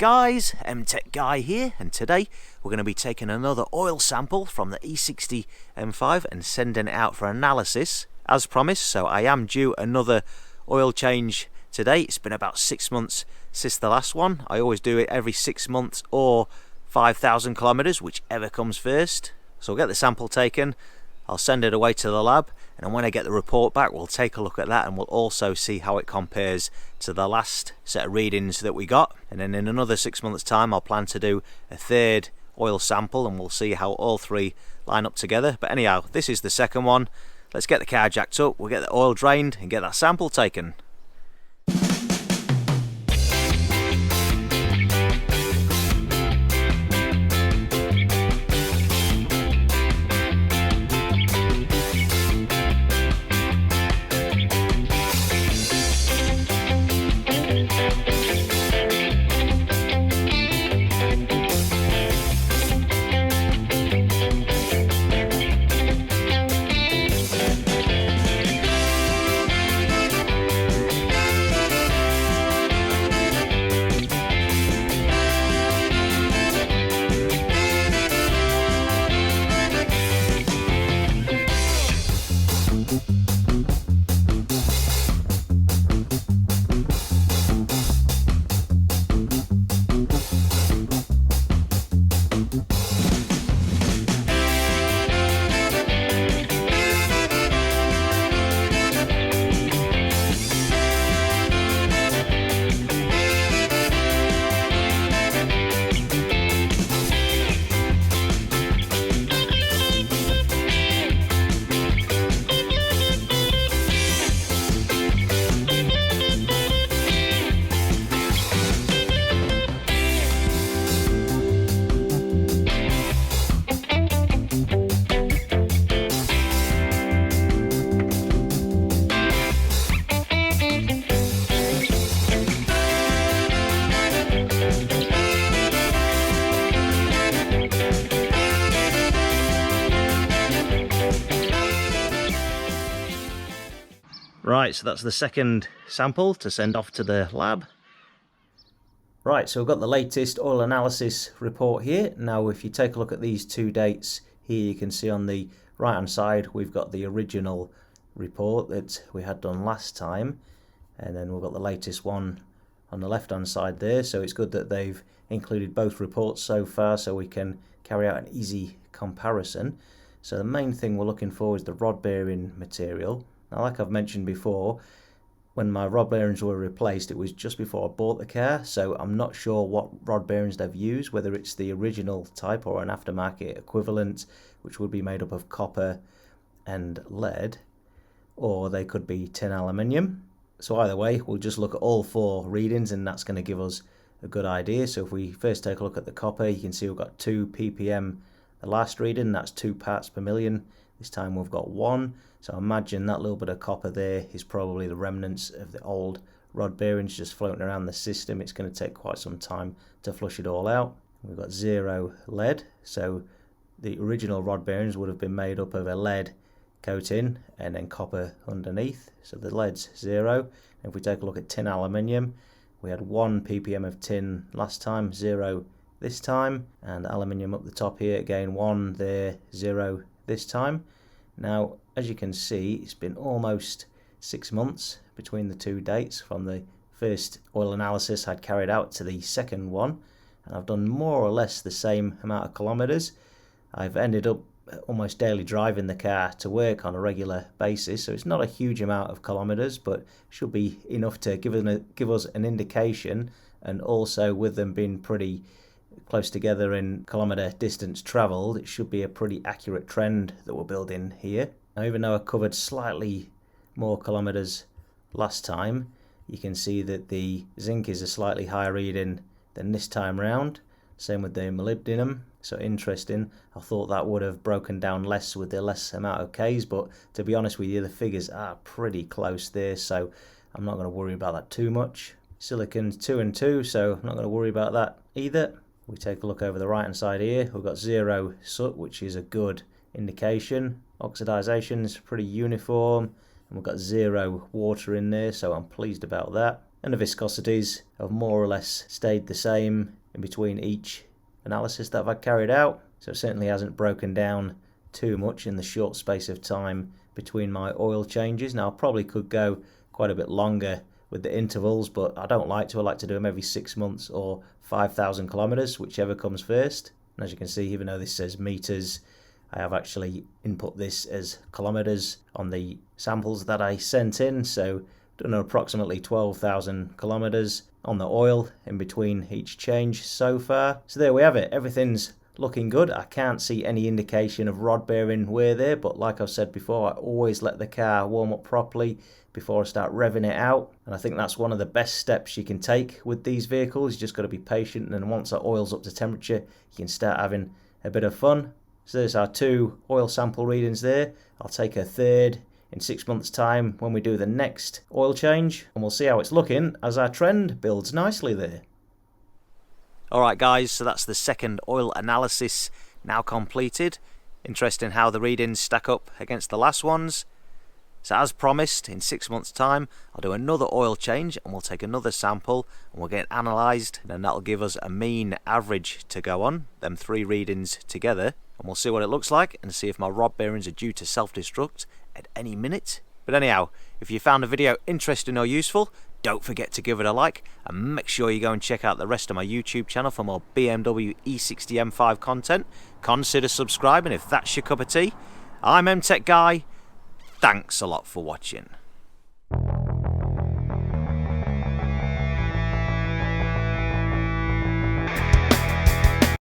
guys, M-Tech Guy here, and today we're going to be taking another oil sample from the E60 M5 and sending it out for analysis as promised. So I am due another oil change today. It's been about 6 months since the last one. I always do it every 6 months or 5,000 kilometers, whichever comes first. So I'll get the sample taken, I'll send it away to the lab, and when I get the report back we'll take a look at that and we'll also see how it compares to the last set of readings that we got. And then in another 6 months time I'll plan to do a third oil sample and we'll see how all three line up together. But anyhow, this is the second one. Let's get the car jacked up, we'll get the oil drained and get that sample taken. Right, so that's the second sample to send off to the lab. Right, so we've got the latest oil analysis report here. Now if you take a look at these two dates here, you can see on the right hand side we've got the original report that we had done last time, and then we've got the latest one on the left hand side there. So it's good that they've included both reports so far so we can carry out an easy comparison. So the main thing we're looking for is the rod bearing material. Now, like I've mentioned before, when my rod bearings were replaced, it was just before I bought the car, so I'm not sure what rod bearings they've used, whether it's the original type or an aftermarket equivalent, which would be made up of copper and lead, or they could be tin aluminium. So either way, we'll just look at all four readings and that's going to give us a good idea. So if we first take a look at the copper, you can see we've got 2 ppm the last reading, that's 2 parts per million. This time we've got 1. So imagine that little bit of copper there is probably the remnants of the old rod bearings just floating around the system. It's going to take quite some time to flush it all out. We've got 0 lead, so the original rod bearings would have been made up of a lead coating and then copper underneath, so the lead's 0. And if we take a look at tin aluminium, we had 1 ppm of tin last time, 0 this time, and aluminium up the top here, again 1 there, 0 this time. Now, as you can see, it's been almost 6 months between the two dates from the first oil analysis I'd carried out to the second one, and I've done more or less the same amount of kilometers. I've ended up almost daily driving the car to work on a regular basis, so it's not a huge amount of kilometers, but should be enough to give us an indication, and also with them being pretty close together in kilometre distance travelled, it should be a pretty accurate trend that we're building here. Now, even though I covered slightly more kilometres last time, you can see that the zinc is a slightly higher reading than this time round. Same with the molybdenum. So interesting. I thought that would have broken down less with the less amount of Ks, but to be honest with you, the figures are pretty close there, so I'm not going to worry about that too much. Silicon's 2 and 2, so I'm not going to worry about that either. We take a look over the right hand side here, we've got 0 soot, which is a good indication. Oxidization is pretty uniform, and we've got 0 water in there, so I'm pleased about that. and the viscosities have more or less stayed the same in between each analysis that I've carried out. So it certainly hasn't broken down too much in the short space of time between my oil changes. Now I probably could go quite a bit longer with the intervals, but I don't like to. I like to do them every 6 months or 5,000 kilometers, whichever comes first. And as you can see, even though this says meters, I have actually input this as kilometers on the samples that I sent in. So I don't know, approximately 12,000 kilometers on the oil in between each change so far. So there we have it. Everything's looking good. I can't see any indication of rod bearing wear there, but like I've said before, I always let the car warm up properly before I start revving it out. And I think that's one of the best steps you can take with these vehicles. You just got to be patient, and then once that oil's up to temperature, you can start having a bit of fun. So there's our 2 oil sample readings there. I'll take a third in 6 months' time when we do the next oil change, and we'll see how it's looking as our trend builds nicely there. Alright guys, so that's the second oil analysis now completed. Interesting how the readings stack up against the last ones. So as promised, in 6 months' time, I'll do another oil change and we'll take another sample and we'll get it analysed, and then that'll give us a mean average to go on, them 3 readings together, and we'll see what it looks like and see if my rod bearings are due to self-destruct at any minute. But anyhow, if you found the video interesting or useful, don't forget to give it a like, and make sure you go and check out the rest of my YouTube channel for more BMW E60 M5 content. Consider subscribing if that's your cup of tea. I'm MTech Guy. Thanks a lot for watching.